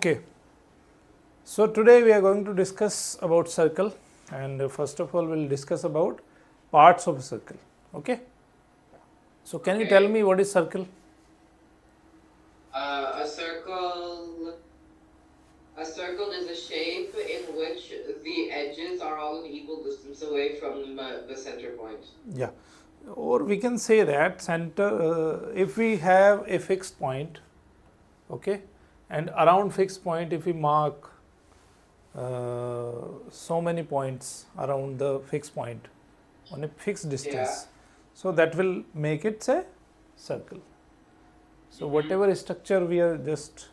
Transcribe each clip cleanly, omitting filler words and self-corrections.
Okay, so today we are going to discuss about circle, and first of all we will discuss about parts of a circle. Okay, so can you tell me what is circle? A circle is a shape in which the edges are all an equal distance away from the center point. Yeah, or we can say that center, if we have a fixed point, okay, and around fixed point if we mark so many points around the fixed point on a fixed distance, so that will make it a circle. So whatever structure we are just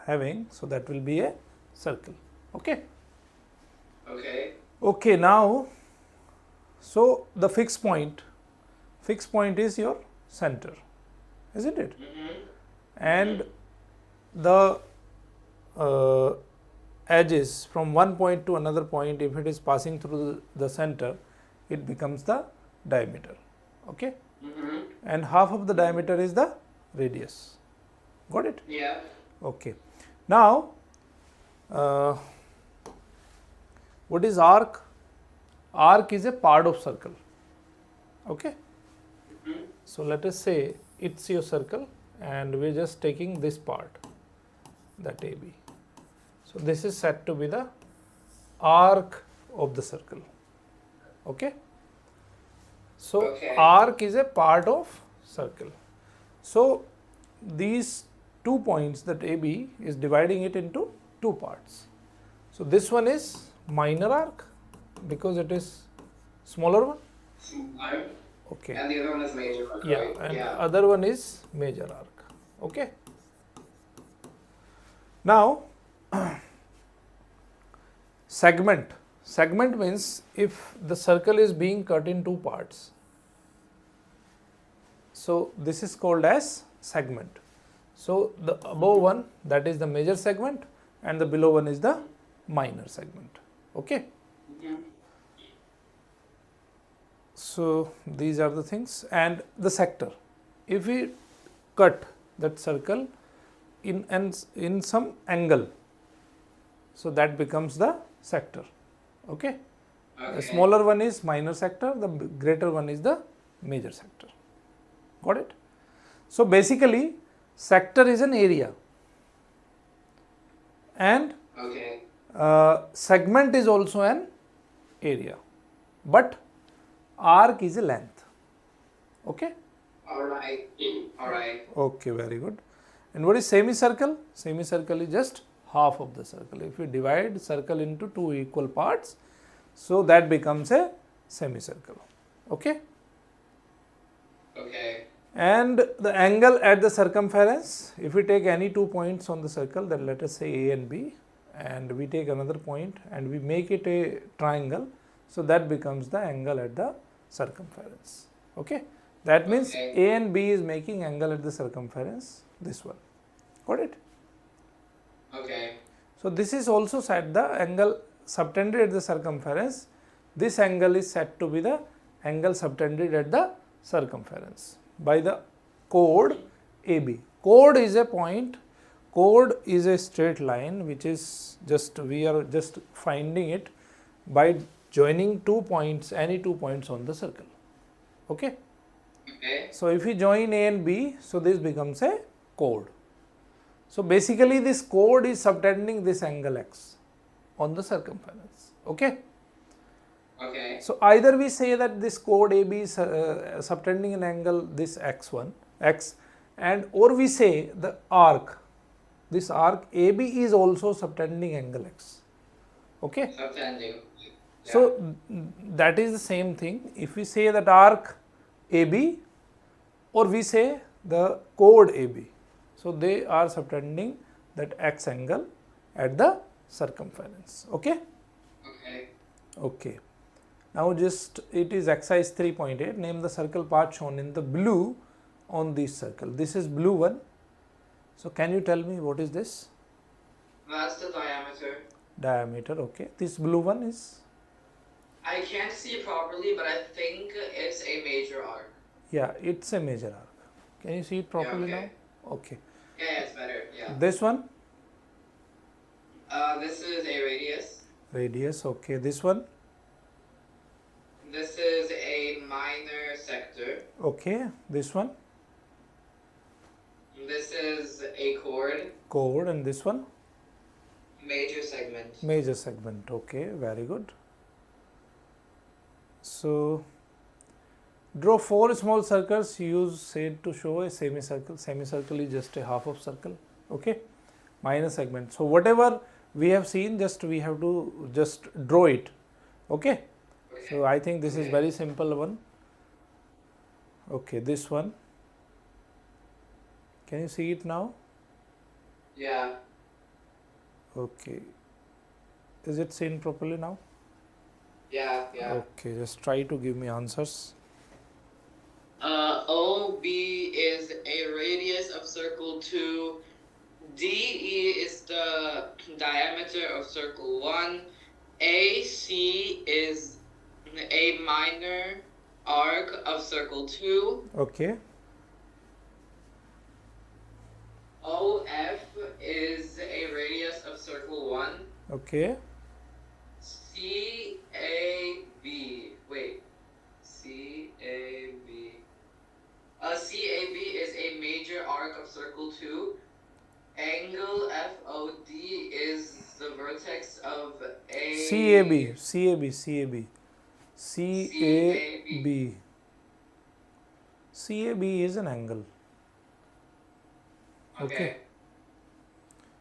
having, so that will be a circle. Okay. Okay, now, so the fixed point is your center, isn't it? And the edges from one point to another point, if it is passing through the center, it becomes the diameter. Okay. And half of the diameter is the radius. Got it? Yeah. Okay. Now, what is arc? Arc is a part of circle. Okay. So let us say it's your circle, and we're just taking this part, that AB. So this is said to be the arc of the circle. Okay. So arc is a part of circle. So these 2 points, that AB is dividing it into 2 parts. So this one is minor arc because it is smaller one. Okay. And the other one is major arc. Yeah, right? and the other one is major arc. Okay. Now, segment. Segment means if the circle is being cut in 2 parts. So this is called as segment. So the above one, that is the major segment, and the below one is the minor segment. Okay. So these are the things. And the sector. If we cut that circle in some angle, so that becomes the sector. Okay. The smaller one is minor sector, the greater one is the major sector. Got it? So basically, sector is an area, and segment is also an area, but arc is a length. Okay. Alright. Okay, very good. And what is semicircle? Semicircle is just half of the circle. If we divide circle into 2 equal parts, so that becomes a semicircle. Okay. And the angle at the circumference, if we take any 2 points on the circle, then let us say A and B, and we take another point and we make it a triangle, so that becomes the angle at the circumference. Okay. That means A and B is making angle at the circumference, this one. Got it? Okay. So this is also said the angle subtended at the circumference. This angle is said to be the angle subtended at the circumference by the chord AB. Chord is a point. Chord is a straight line which is just, we are just finding it by joining 2 points, any 2 points on the circle. Okay. So if we join A and B, so this becomes a chord. So basically this chord is subtending this angle x on the circumference. Okay. So either we say that this chord AB is subtending an angle this x, and or we say the arc, this arc AB is also subtending angle x. Okay. So that is the same thing. If we say that arc AB, or we say the chord AB, so they are subtending that x angle at the circumference. Okay. Okay. Now just it is exercise 3.8. Name the circle part shown in the blue on this circle. This is blue one. So can you tell me what is this? That's the diameter. Diameter. Okay. This blue one is? I can't see properly, but I think it's a major arc. Yeah, it's a major arc. Can you see it properly now? Okay. Yeah, it's better. Yeah. This one? This is a radius. Radius, okay. This one, This is a minor sector. okay. This one, This is a chord. chord, and this one, Major segment. major segment, okay. Very good. So, draw 4 small circles. Use shade to show a semicircle. Semicircle is just a half of circle, okay. Minor segment. So, whatever we have seen, just we have to just draw it, okay. Okay. So, I think this is Okay. very simple one. Okay, this one. Can you see it now? Yeah. Okay. Is it seen properly now? Yeah. Yeah. Okay, just try to give me answers. OB is a radius of circle 2. DE is the diameter of circle 1. AC is a minor arc of circle 2. Okay, OF is a radius of circle 1. okay, CAB. Wait. CAB. CAB is a major arc of circle 2. Angle FOD is the vertex of a CAB, CAB, CAB, CAB. CAB is an angle. Okay.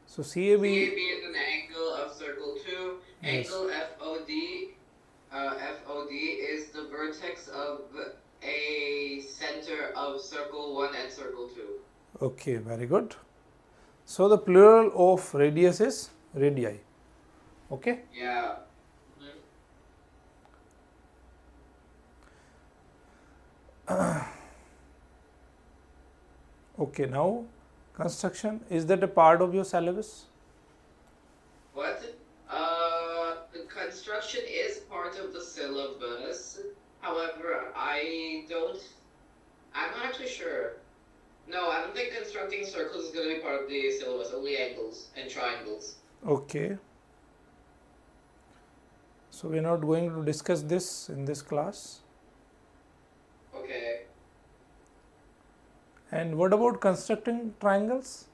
So CAB, CAB is an angle of circle 2. Yes. Angle FOD is the vertex of a center of circle 1 and circle 2. okay, very good. So the plural of radius is radii, okay. Yeah. Okay, now construction, is that a part of your syllabus? What? The construction is part of the syllabus. However, I'm not actually sure. No, I don't think constructing circles is going to be part of the syllabus, only angles and triangles. Okay. So we are not going to discuss this in this class. Okay. And what about constructing triangles?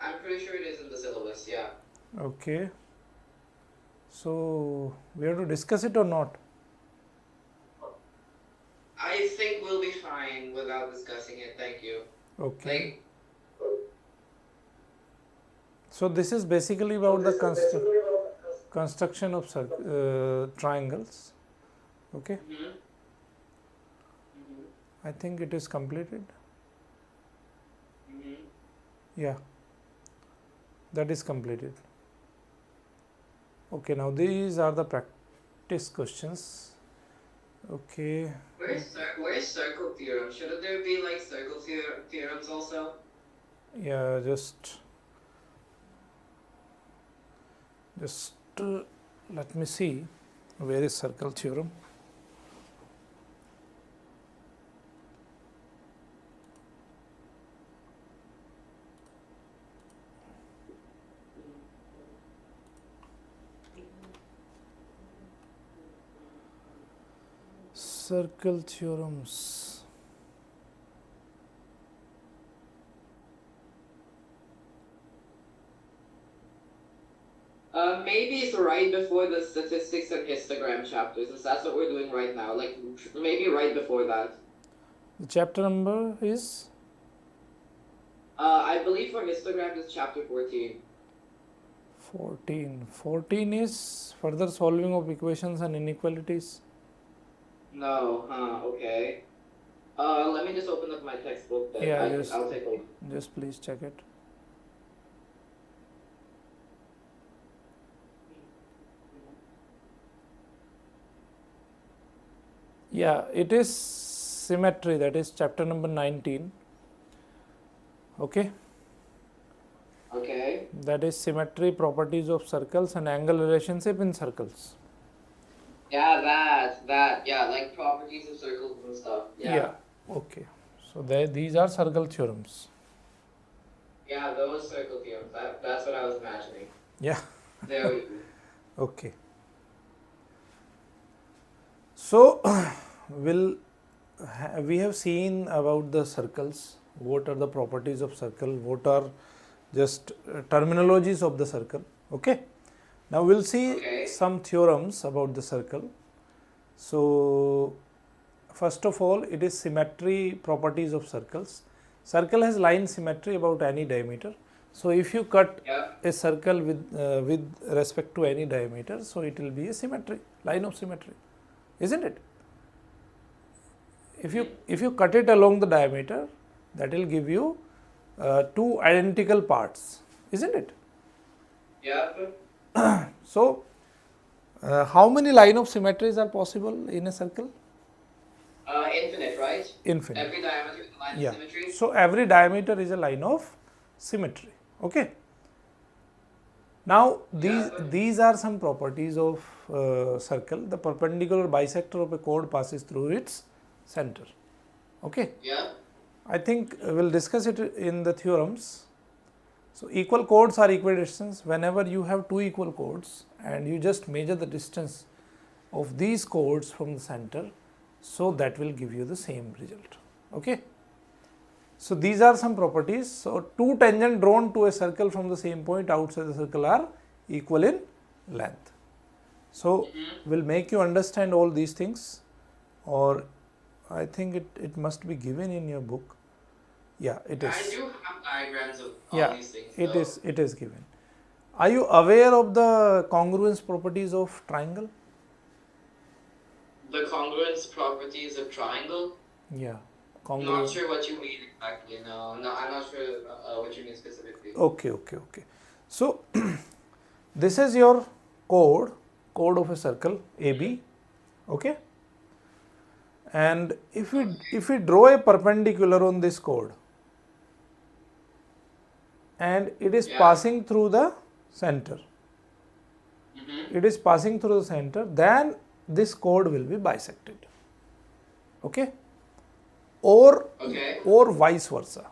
I'm pretty sure it is in the syllabus, yeah. Okay. So we have to discuss it or not? I think we'll be fine without discussing it, thank you. Okay. Like, So this is basically about the construction of triangles. Okay. mhm. I think it is completed. Mhm. Yeah. That is completed. Okay. Now these are the practice questions. Okay. Where's circle theorem? Shouldn't there be like circle theorems also? Yeah. Just let me see where is circle theorem. Circle theorems. Maybe it's right before the statistics and histogram chapters, since that's what we're doing right now. Like, maybe right before that. The chapter number is I believe for histograms it's chapter 14. 14. 14 is further solving of equations and inequalities. No, okay. Let me just open up my textbook then. Yeah, I'll take a look. just please check it. Yeah, it is symmetry, that is chapter number 19. Okay, Okay. that is symmetry, properties of circles and angle relationship in circles. Yeah, yeah, like properties of circles and stuff. Yeah. Okay. So these are circle theorems. Yeah, those circle theorems. That's what I was imagining. Yeah. There we go. Okay. So we have seen about the circles. What are the properties of circle? What are just terminologies of the circle? Okay. Now we'll see Okay. some theorems about the circle. So first of all, it is symmetry properties of circles. Circle has line symmetry about any diameter. So if you cut Yep. a circle with respect to any diameter, so it will be a symmetry, line of symmetry, isn't it? If you cut it along the diameter, that will give you two identical parts, isn't it? Yep. So how many line of symmetries are possible in a circle? Infinite, right? Infinite. Every diameter is a line Yeah. of symmetry. So every diameter is a line of symmetry. Okay. Now these are some properties of circle. The perpendicular bisector of a chord passes through its center. Okay. Yeah. I think we'll discuss it in the theorems. So equal chords are equidistant. Whenever you have two equal chords and you just measure the distance of these chords from the center, so that will give you the same result. Okay. So these are some properties. So two tangents drawn to a circle from the same point outside the circle are equal in length. So we'll make you understand all these things, or I think it must be given in your book. Yeah, it is. I do have diagrams of all Yeah, these things. it is given. Are you aware of the congruence properties of triangle? The congruence properties of triangle. Yeah, I'm not sure what you mean exactly. No, I'm not sure what you mean specifically. Okay. So this is your chord of a circle AB. Okay. And if we draw a perpendicular on this chord, and it is passing through the center, it is passing through the center, then this chord will be bisected. Okay. Or vice versa.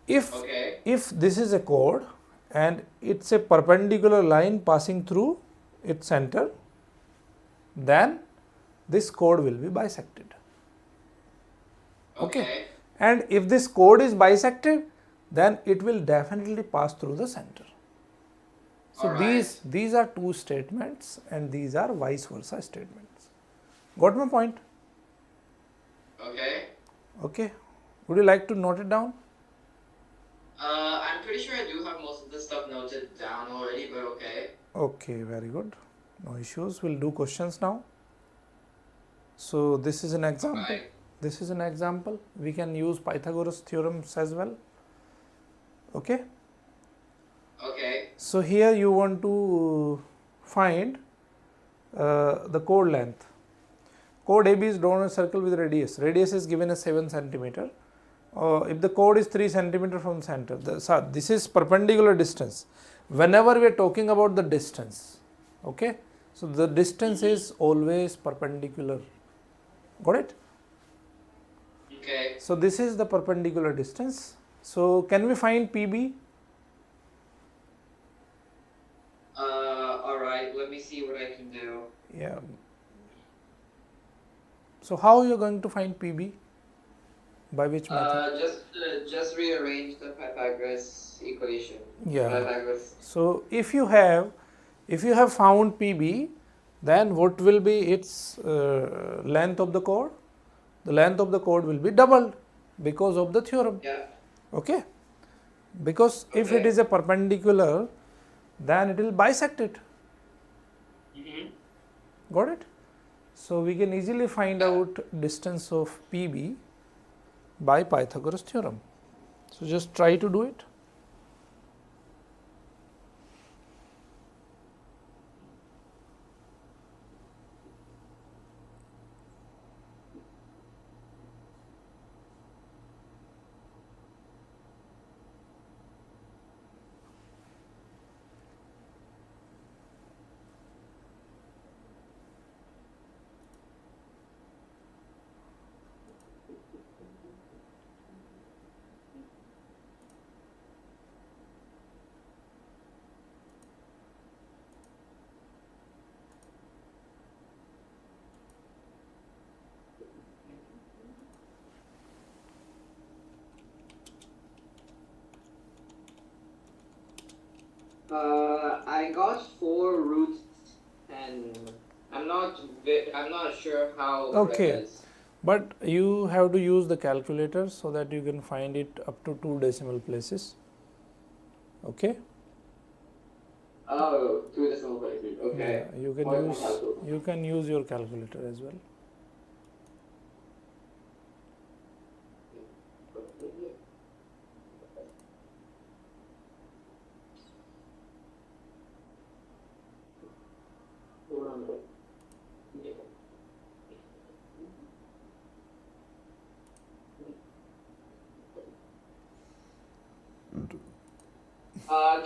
If this is a chord and it's a perpendicular line passing through its center, then this chord will be bisected. Okay. And if this chord is bisected, then it will definitely pass through the center. So these are two statements and these are vice versa statements. Got my point? Okay. Would you like to note it down? I'm pretty sure I do have most of this stuff noted down already, but okay. Okay, very good. No issues. We'll do questions now. So this is an example. Right. This is an example. We can use Pythagoras theorems as well. Okay. So here you want to find the chord length. Chord AB is drawn in a circle with radius. Radius is given as 7 centimeter. If the chord is 3 centimeter from the center, this is perpendicular distance. Whenever we are talking about the distance, okay, so the distance is always perpendicular. Got it? Okay. So this is the perpendicular distance. So can we find PB? Alright, let me see what I can do. Yeah. So how you are going to find PB? By which method? Just rearrange the Pythagoras equation. Yeah. Pythagoras. So if you have found PB, then what will be its length of the chord? The length of the chord will be doubled because of the theorem. Yeah. Okay. Because if it is a perpendicular, then it will bisect it. Got it? So we can easily find out distance of PB by Pythagoras theorem. So just try to do it. I got 4 root 10. I'm not sure how correct that Okay, is. but you have to use the calculator so that you can find it up to 2 decimal places. Okay. Oh, 2 decimal places. Okay. Yeah, Where's my calculator? you can use your calculator as well.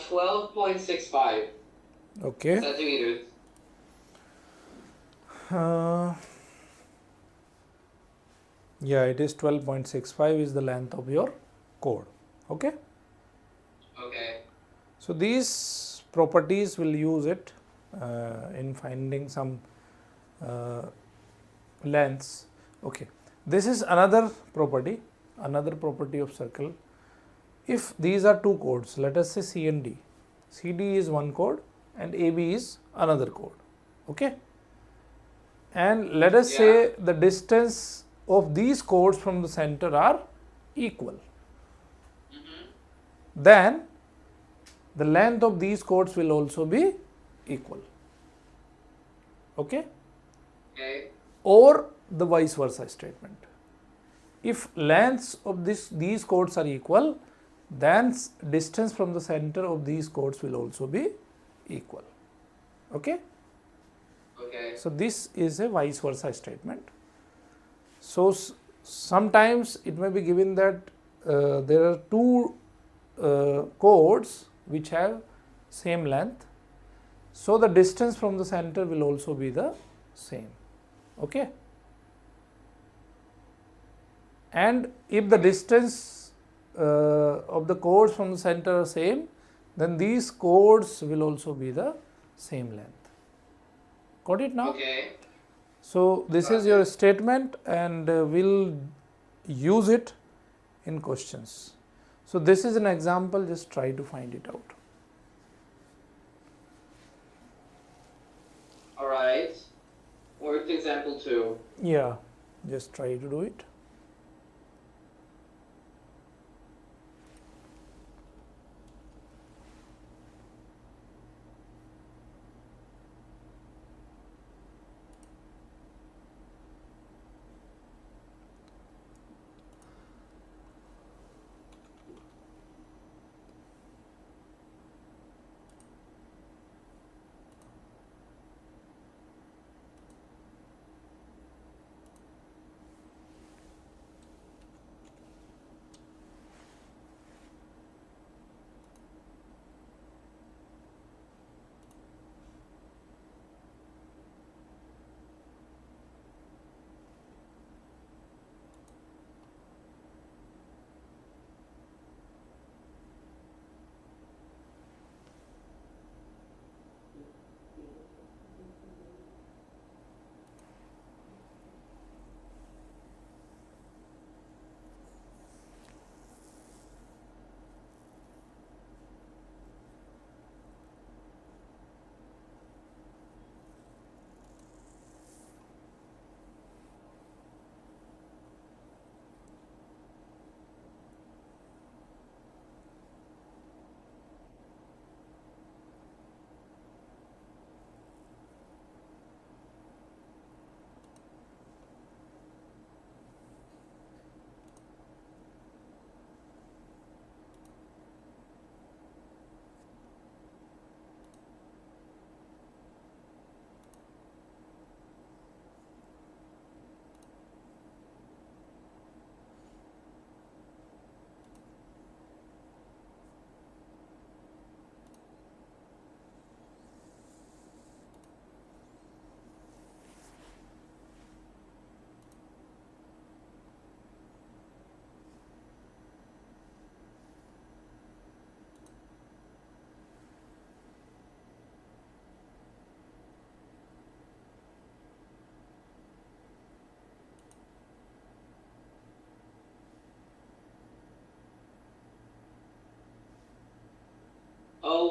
12.65 Okay. centimeters. Uh, yeah, it is 12.65 is the length of your code. Okay. Okay. So these properties will use it in finding some lengths. Okay. This is another property of circle. If these are two codes, let us say C and D. CD is one code and AB is another code. Okay. And let us Yeah. say the distance of these codes from the center are equal. Then the length of these codes will also be equal. Okay. Okay. Or the vice versa statement. If lengths of these codes are equal, then distance from the center of these codes will also be equal. Okay. Okay. So this is a vice versa statement. So sometimes it may be given that there are two codes which have same length. So the distance from the center will also be the same. Okay. And if the distance of the codes from the center are same, then these codes will also be the same length. Got it now? Okay. So this is your statement, and we'll use it in questions. So this is an example, just try to find it out. All right. Where's example 2? Yeah, just try to do it.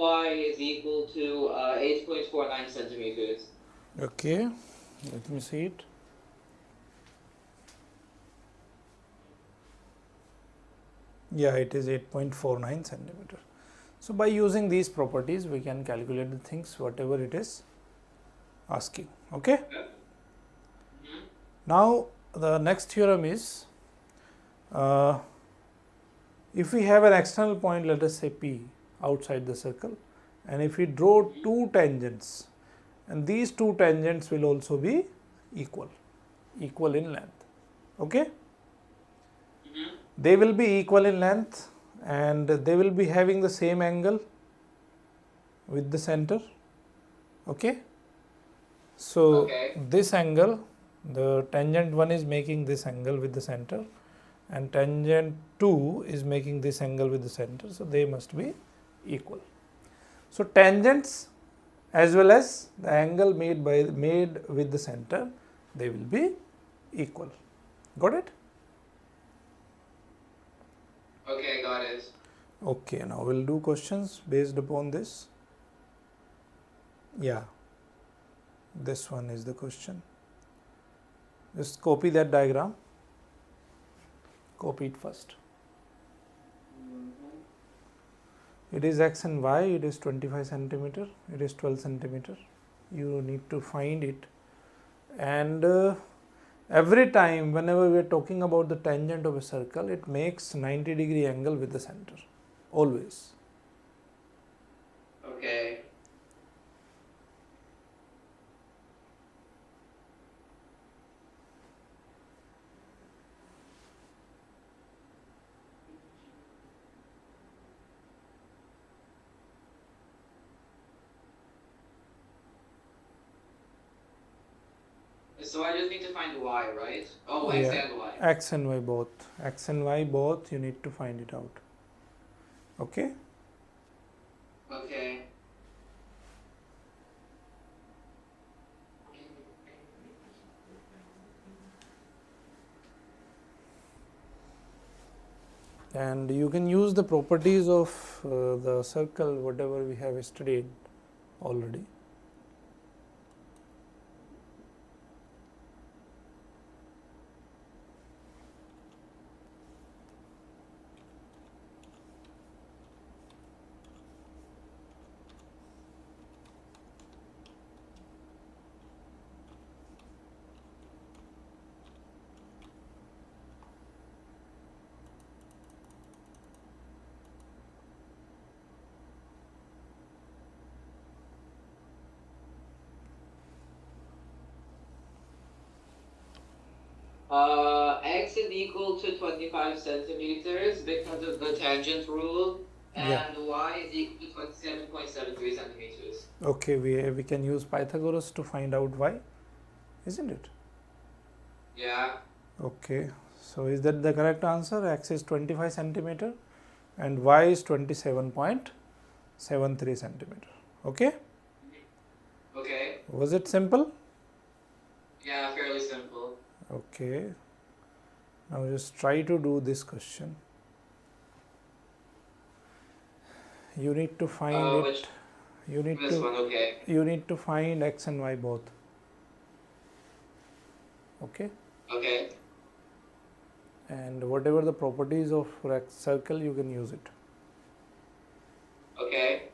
y is equal to 8.49 centimeters. Okay, let me see it. Yeah, it is 8.49 centimeter. So by using these properties, we can calculate the things whatever it is asking. Okay. Mhm. Now the next theorem is, if we have an external point, let us say P outside the circle, and if we draw two tangents, and these two tangents will also be equal in length. Okay. Mhm. They will be equal in length and they will be having the same angle with the center. Okay. So Okay. this angle, the tangent 1 is making this angle with the center, and tangent 2 is making this angle with the center, so they must be equal. So tangents as well as the angle made with the center, they will be equal. Got it? Okay, got it. Okay, now we'll do questions based upon this. Yeah, this one is the question. Just copy that diagram. Copy it first. Mhm. It is x and y, it is 25 centimeter, it is 12 centimeter. You need to find it, and every time whenever we are talking about the tangent of a circle, it makes 90-degree angle with the center, always. Okay. So I just need to find y, right? Oh, x Yeah, and y. x and y both. X and y both, you need to find it out. Okay. Okay. And you can use the properties of the circle, whatever we have studied already. X is equal to 25 centimeters because of the tangent rule, Yeah. and y is equal to 27.73 centimeters. Okay, we can use Pythagoras to find out y, isn't it? Yeah. Okay, so is that the correct answer? X is 25 centimeter and y is 27.73 centimeter. Okay, Okay. was it simple? Yeah, fairly simple. Okay, now just try to do this question. You need to find it. Which You need this one? Okay. to find x and y both. Okay, Okay. and whatever the properties of circle, you can use it. Okay.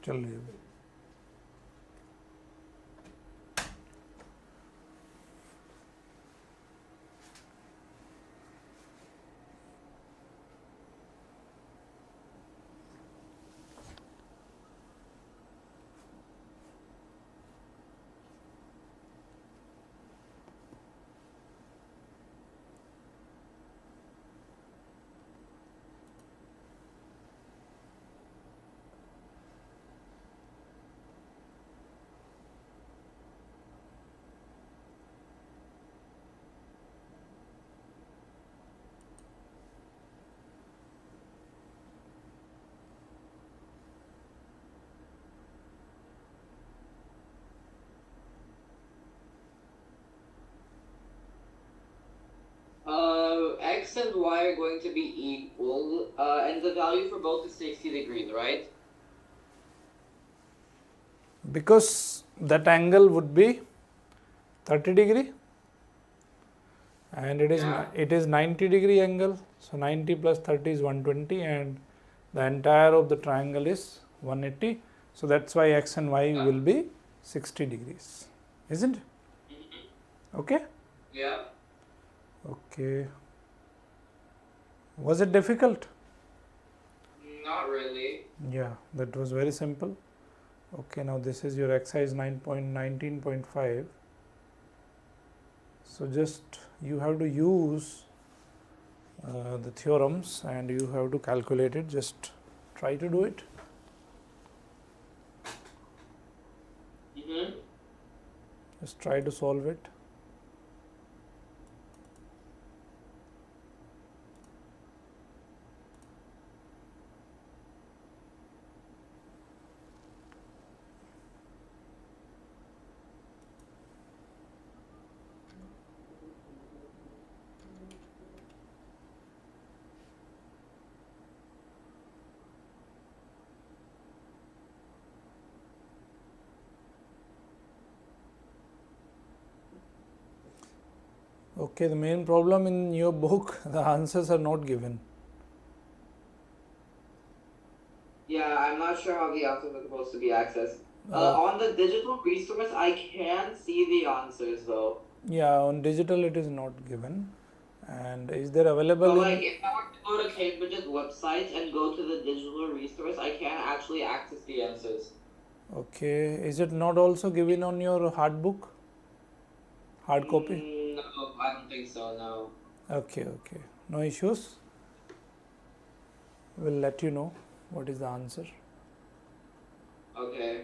tell you. X and Y are going to be equal, and the value for both is 60 degrees, right? Because that angle would be 30 degree and it is 90 degree angle. So 90 plus 30 is 120 and the entire of the triangle is 180. So that's why X and Y will be 60 degrees, isn't it? Okay? Yeah. Okay. Was it difficult? Not really. Yeah, that was very simple. Okay, now this is your exercise 9.19.5. So just you have to use the theorems and you have to calculate it. Just try to do it. Just try to solve it. Okay, the main problem in your book, the answers are not given. Yeah, I'm not sure how the answers are supposed to be accessed. On the digital resource, I can see the answers though. Yeah, on digital it is not given. And is there available So like if I were to go to Cambridge's website and go to the digital resource, I can actually access the answers. Okay, is it not also given on your hard book? Hard copy? No, I don't think so, no. Okay, okay. No issues. We'll let you know what is the answer. Okay.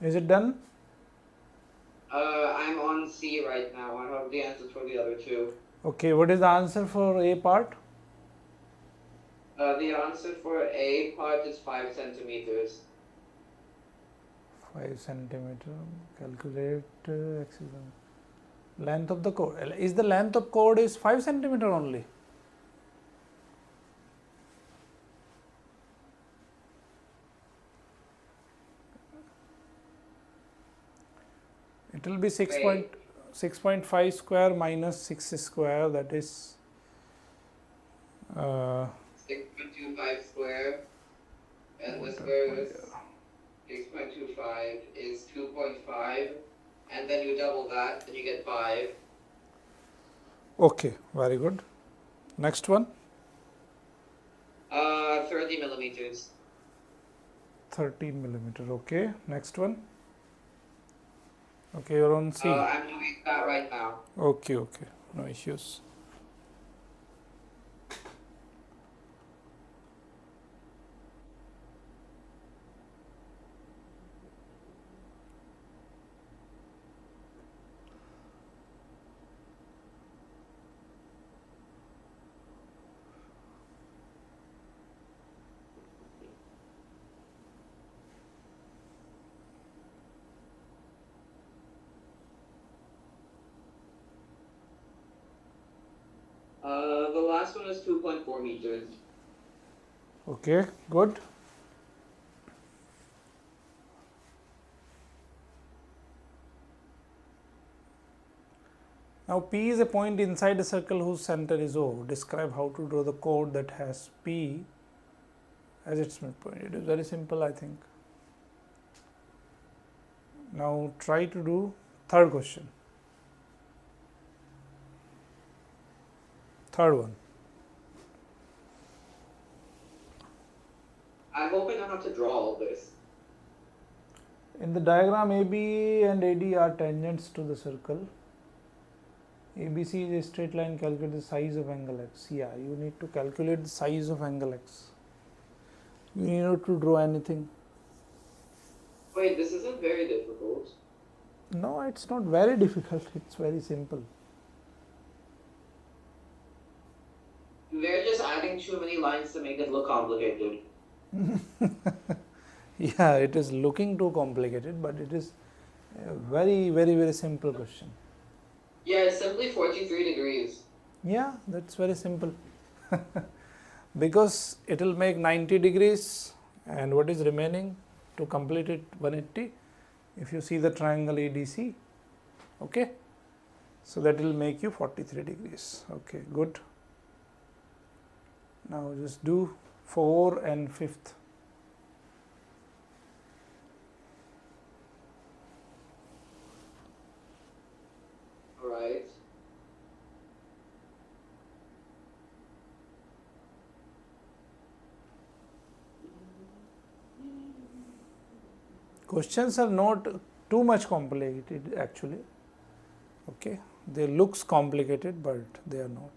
Is it done? I'm on C right now. I have the answers for the other two. Okay, what is the answer for A part? The answer for A part is 5 centimeters. 5 centimeter. Calculate length of the chord. Is the length of chord is 5 centimeter only? It will be 6.5 square minus 6 square, that is 6.25 square, and the square is 6.25 is 2.5, and then you double that, and you get 5. okay, very good. Next one. 30 millimeters. 13 millimeter. Okay, next one. Okay, you're on C. I'm doing that right now. Okay, no issues. The last one is 2.4 meters. Okay, good. Now P is a point inside a circle whose center is O. Describe how to draw the chord that has P as its midpoint. It is very simple, I think. Now try to do third question. Third one. I'm hoping I don't have to draw all this. In the diagram, AB and AD are tangents to the circle. ABC is a straight line. Calculate the size of angle X. Yeah, you need to calculate the size of angle X. You need not to draw anything. Wait, this isn't very difficult. No, it's not very difficult. It's very simple. They're just adding too many lines to make it look complicated. Yeah, it is looking too complicated, but it is a very simple question. Yeah, it's simply 43 degrees. Yeah, that's very simple. Because it will make 90 degrees, and what is remaining to complete it 180? If you see the triangle ADC, okay, so that will make you 43 degrees. Okay, good. Now just do 4 and 5th. Alright. Questions are not too much complicated actually. Okay, they looks complicated, but they are not.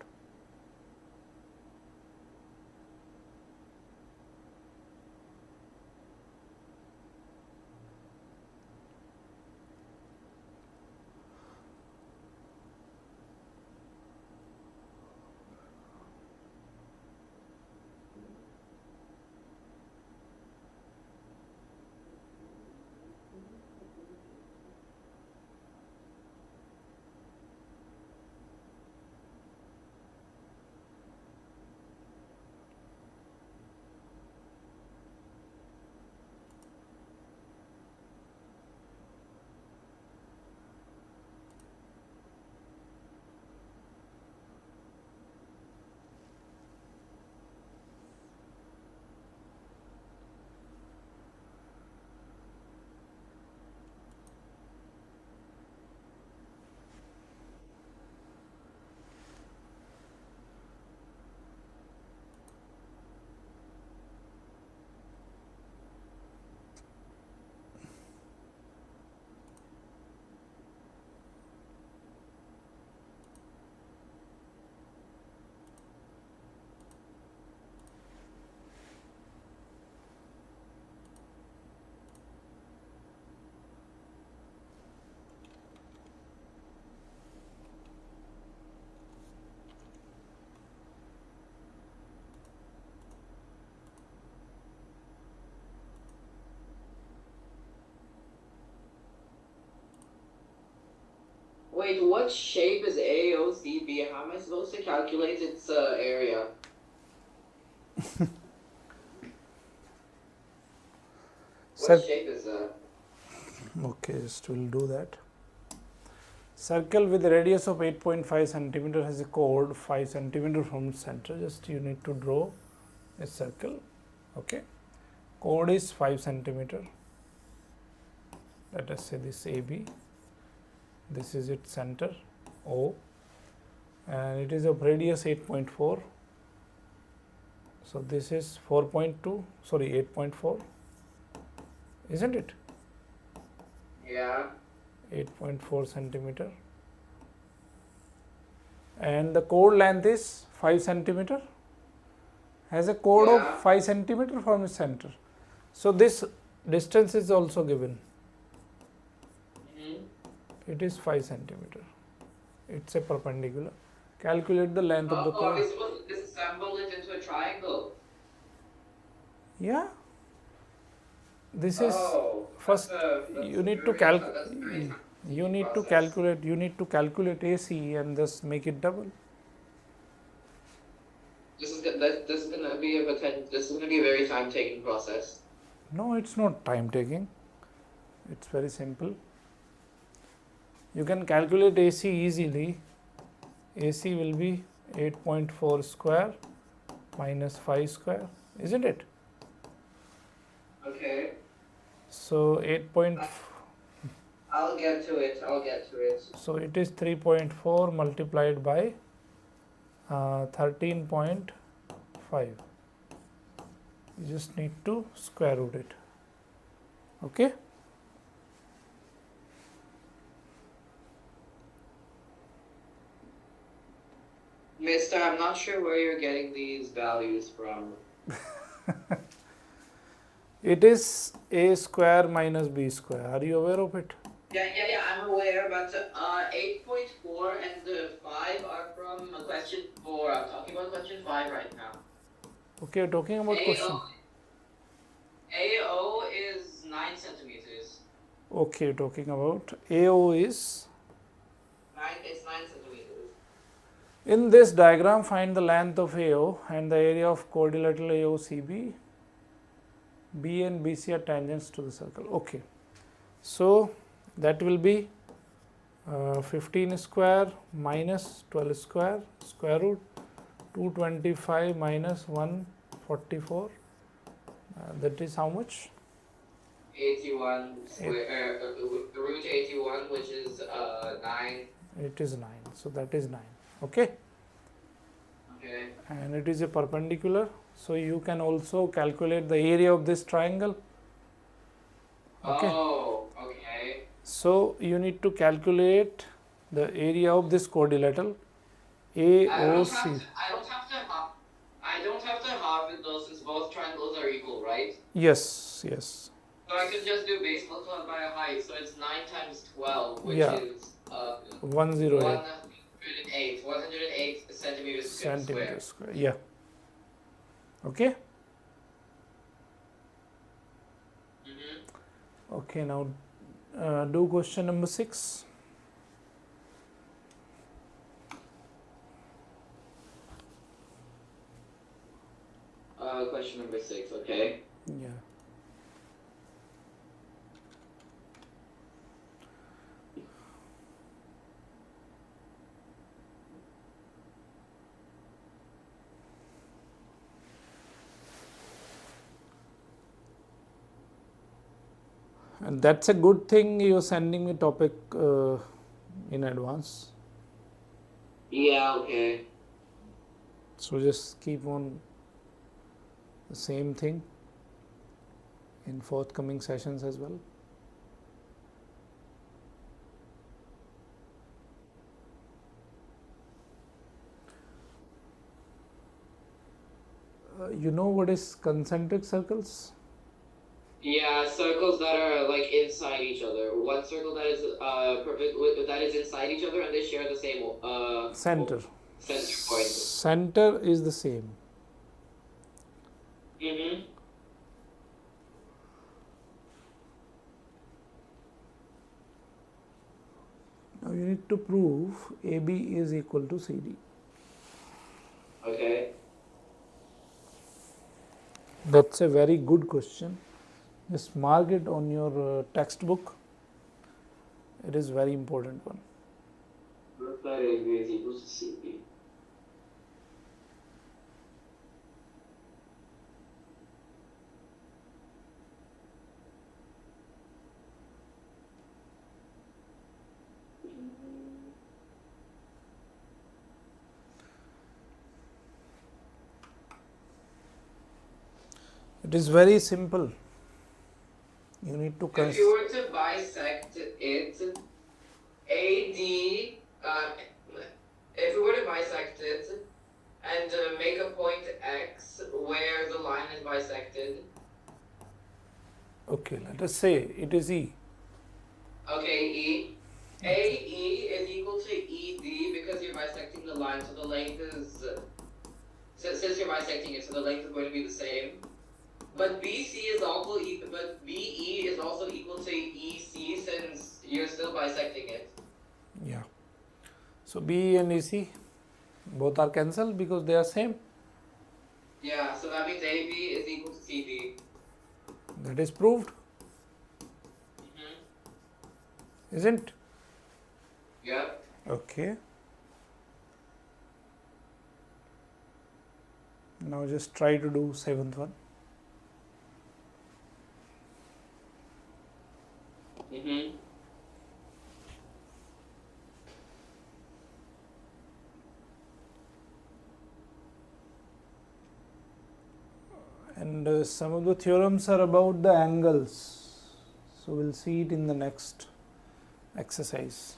Wait, what shape is AOCB? How am I supposed to calculate its area? What Cir- shape is that? okay, just we'll do that. Circle with a radius of 8.5 centimeter has a chord 5 centimeter from its center. Just you need to draw a circle. Okay, chord is 5 centimeter. Let us say this AB. This is its center O, and it is of radius 8.4. So this is 4.2. Sorry, 8.4. Isn't it? Yeah. 8.4 centimeter, and the chord length is 5 centimeter, has a chord Yeah. of 5 centimeter from its center. So this distance is also given. It is 5 centimeter. It's a perpendicular. Calculate the length of the Are chord. we supposed to disassemble it into a triangle? Yeah. This is Oh, first that's you need to very- that's a very you need to process. calculate AC and just make it double. This is gonna be a very time-taking process. No, it's not time taking. It's very simple. You can calculate AC easily. AC will be 8.4 square minus 5 square, isn't it? Okay. So 8 point, I'll get to it. so it is 3.4 multiplied by 13.5. You just need to square root it. Okay. Mister, I'm not sure where you're getting these values from. It is a square minus b square. Are you aware of it? Yeah, I'm aware, but 8.4 and 5 are from question 4. I'm talking about question 5 right now. Okay, talking about question. AO is 9 centimeters. Okay, talking about AO is. It's 9 centimeters. In this diagram, find the length of AO and the area of quadrilateral AOCB. B and BC are tangents to the circle. Okay, so that will be 15 square minus 12 square, square root 225 minus 144. That is how much? 81 square, root 81, which is 9. It is 9. So that is 9. Okay. Okay. And it is a perpendicular. So you can also calculate the area of this triangle. Okay. Oh, okay. So you need to calculate the area of this quadrilateral AOC. I don't have to halve it though, since both triangles are equal, right? Yes. So I could just do base multiplied by a height, so it's 9 times 12, which Yeah. is 108 108 centimeters square. centimeters square. Yeah. Okay. Okay, now do question number 6. Question number 6, okay. Yeah. And that's a good thing you're sending me topic in advance. Yeah, okay. So just keep on the same thing in forthcoming sessions as well. You know what is concentric circles? Yeah, circles that are like inside each other. One circle that is that is inside each other, and they share the same Center. center point. Center is the same. Now you need to prove AB is equal to CD. Okay. That's a very good question. Just mark it on your textbook. It is very important one. Proof that AB is equal to CD. It is very simple. You need to If you were to bisect it, AD, if we were to bisect it and make a point X where the line is bisected. Okay, let us say it is E. Okay, E. AE is equal to ED because you're bisecting the line, so the length is, since you're bisecting it, so the length is going to be the same. But BC is also but BE is also equal to EC since you're still bisecting it. Yeah. So BE and EC both are cancelled because they are same. Yeah, so that means AB is equal to CD. That is proved, isn't? Yep. Okay. Now just try to do seventh one. And some of the theorems are about the angles. So we'll see it in the next exercise.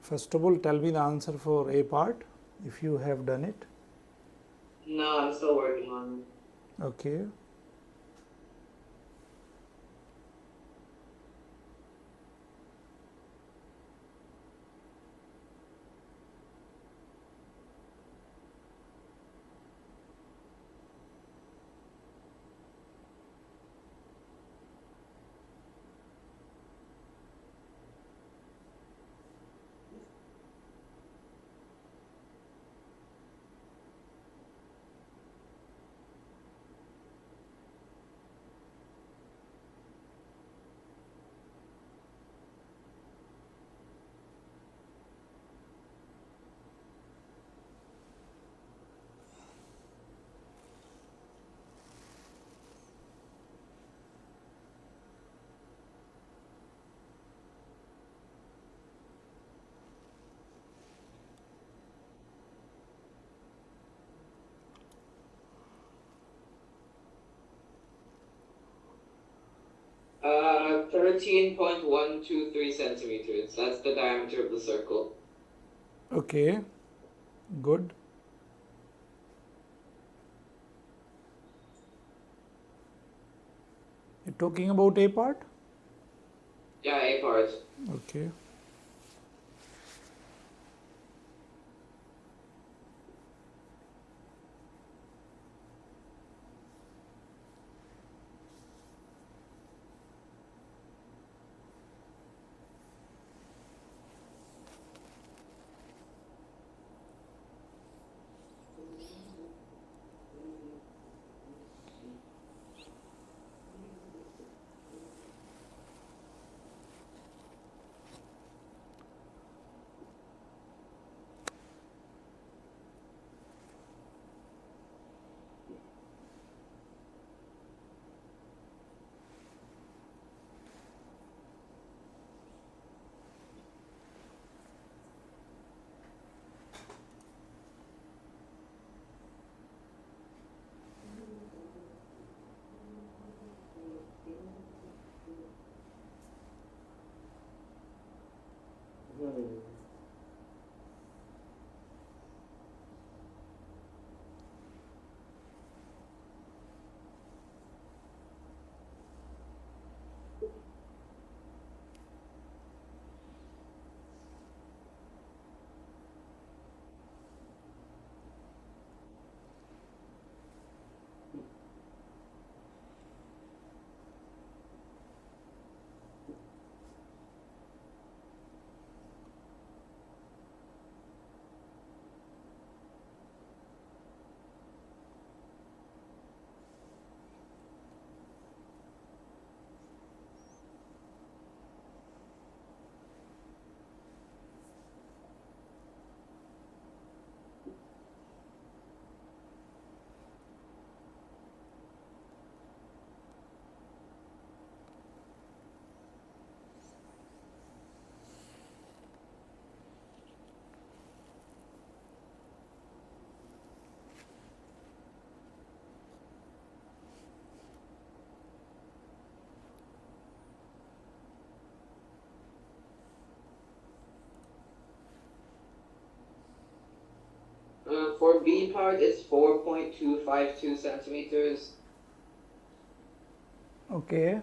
First of all, tell me the answer for A part, if you have done it. No, I'm still working on it. Okay. 13.123 centimeters. That's the diameter of the circle. Okay, good. You're talking about A part? Yeah, A part. Okay. For B part, it's 4.252 centimeters. Okay.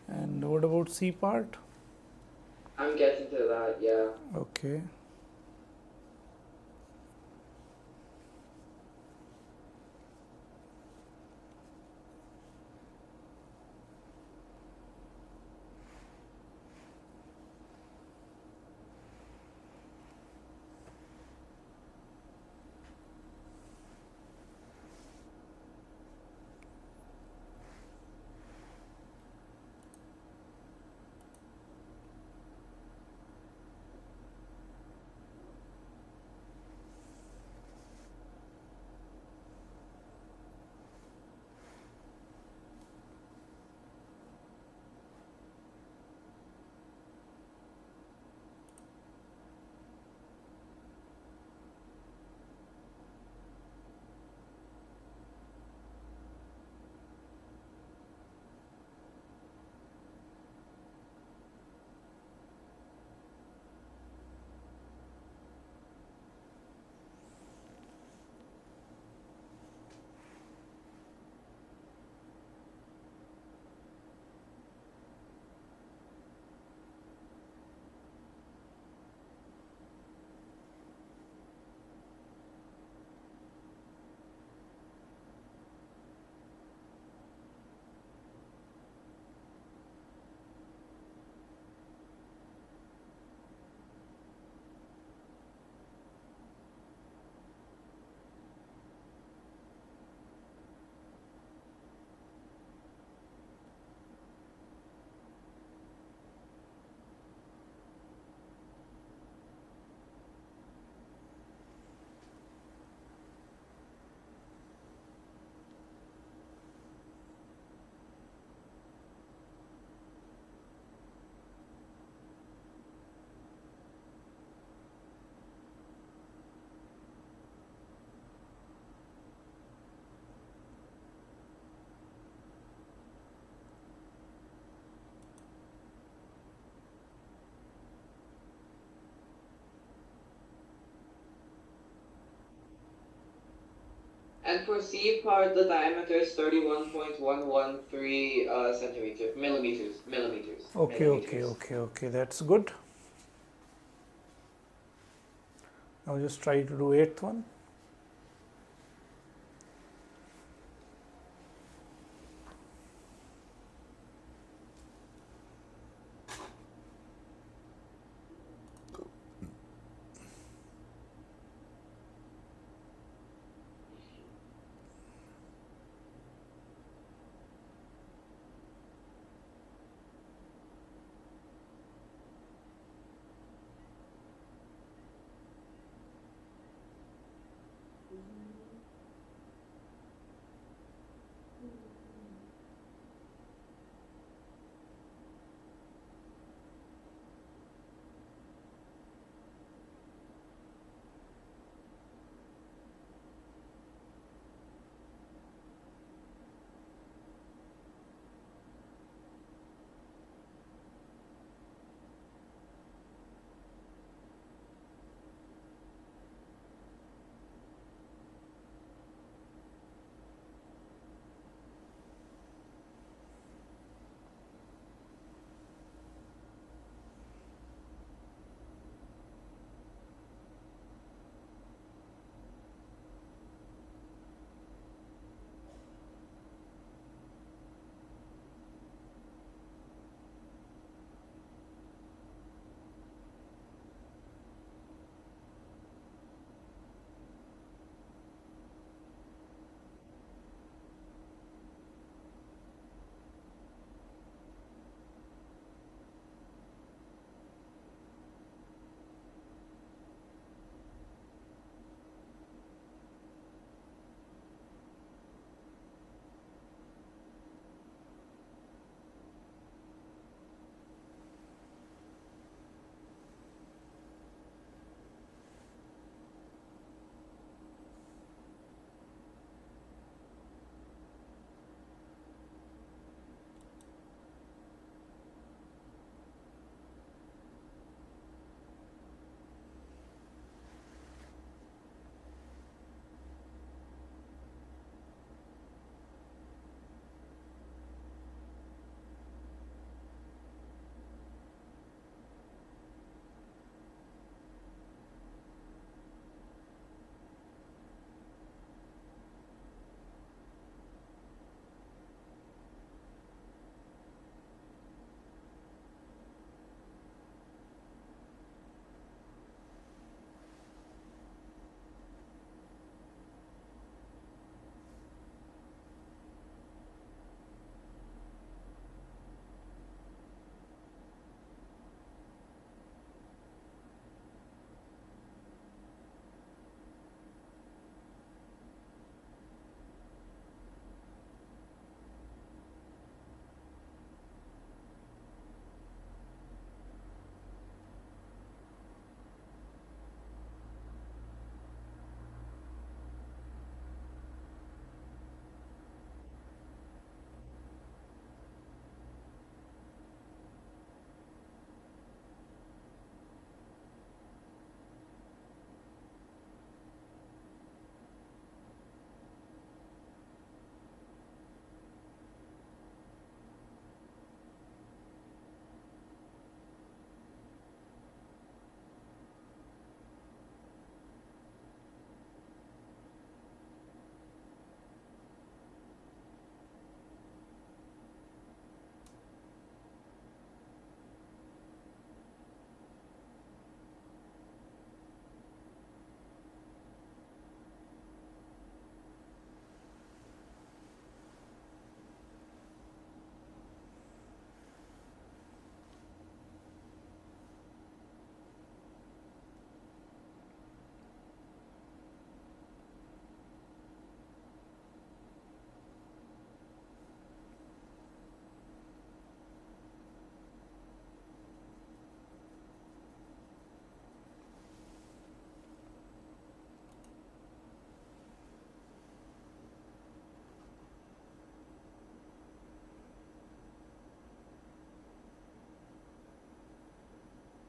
And what about C part? I'm getting to that, yeah. Okay. And for C part, the diameter is 31.113 millimeters. Okay, that's good. Now just try to do eighth one.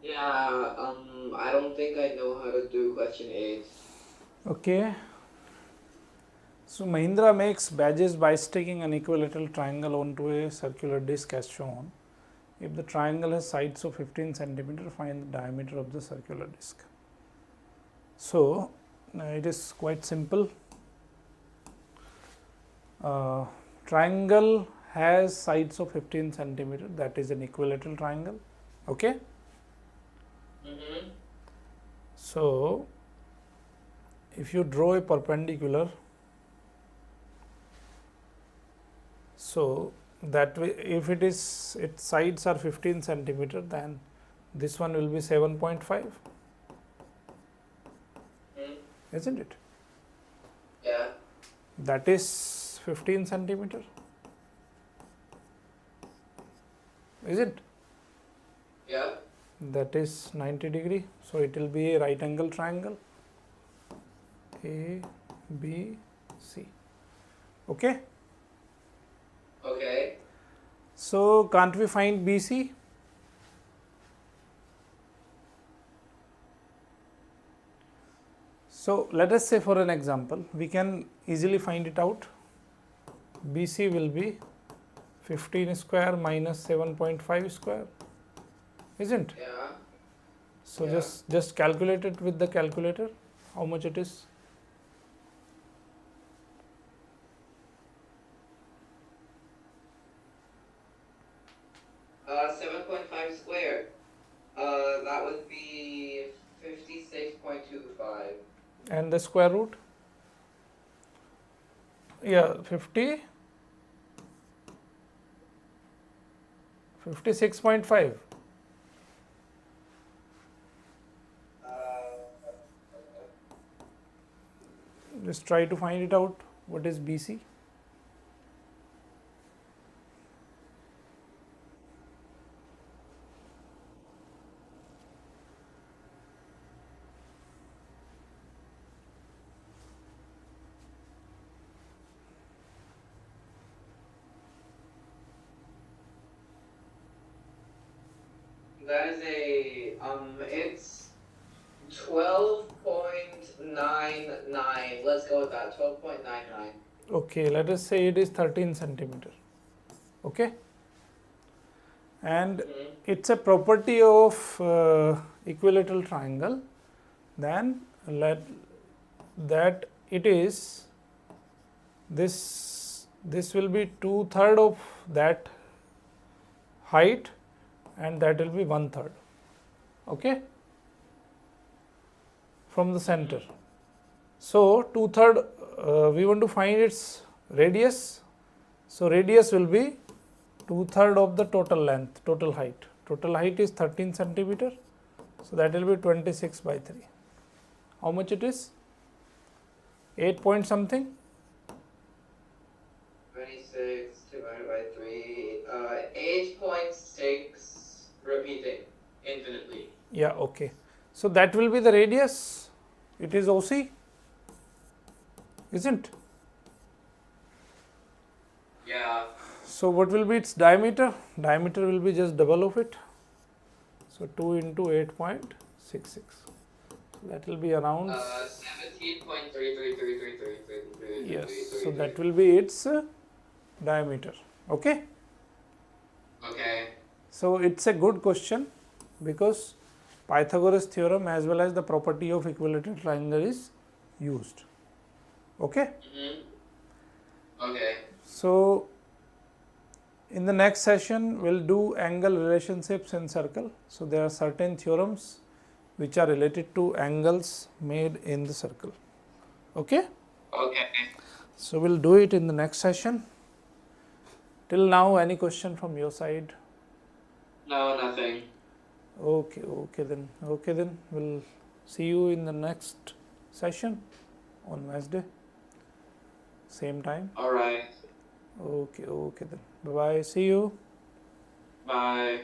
Yeah, I don't think I know how to do question 8. Okay, So Mahindra makes badges by sticking an equilateral triangle onto a circular disc as shown. If the triangle has sides of 15 centimeter, find the diameter of the circular disc. So it is quite simple. Triangle has sides of 15 centimeter, that is an equilateral triangle. Okay. Mm-hmm. So if you draw a perpendicular, so that way, if its sides are 15 centimeter, then this one will be 7.5, isn't it? Yeah. That is 15 centimeter, is it? Yeah. That is 90 degree, so it will be a right angle triangle, A, B, C. Okay. Okay. So can't we find BC? So let us say, for an example, we can easily find it out. BC will be 15 square minus 7.5 square, isn't? Yeah. So Yeah. just calculate it with the calculator, how much it is. Uh, 7.5 squared. That would be 56.25. And the square root? Yeah, 56.5. Just try to find it out. What is BC? That is it's 12.99. Let's go with that. 12.99. Okay, let us say it is 13 centimeter. Okay. And Mm-hmm. it's a property of equilateral triangle, then let that it is this will be 2/3 of that height, and that will be 1/3. Okay, from the center. So 2/3 we want to find its radius. So radius will be 2/3 of the total length, total height. Total height is 13 centimeter. So that will be 26/3. How much it is? 8 point something. 26 divided by 3. 8.6. Repeating infinitely. Yeah, okay. So that will be the radius. It is OC, isn't? Yeah. So what will be its diameter? Diameter will be just double of it. So 2 into 8.66. So that will be around 17.3333333. yes. So that will be its diameter. Okay. Okay. So it's a good question because Pythagoras theorem as well as the property of equilateral triangle is used. Okay. Mm-hmm. Okay. So in the next session we'll do angle relationships in circle. So there are certain theorems which are related to angles made in the circle. Okay. Okay. So we'll do it in the next session. Till now, any question from your side? No, nothing. Okay, okay then. Okay then. We'll see you in the next session on Wednesday. Same time. All right. Okay, okay then. Bye bye. See you. Bye.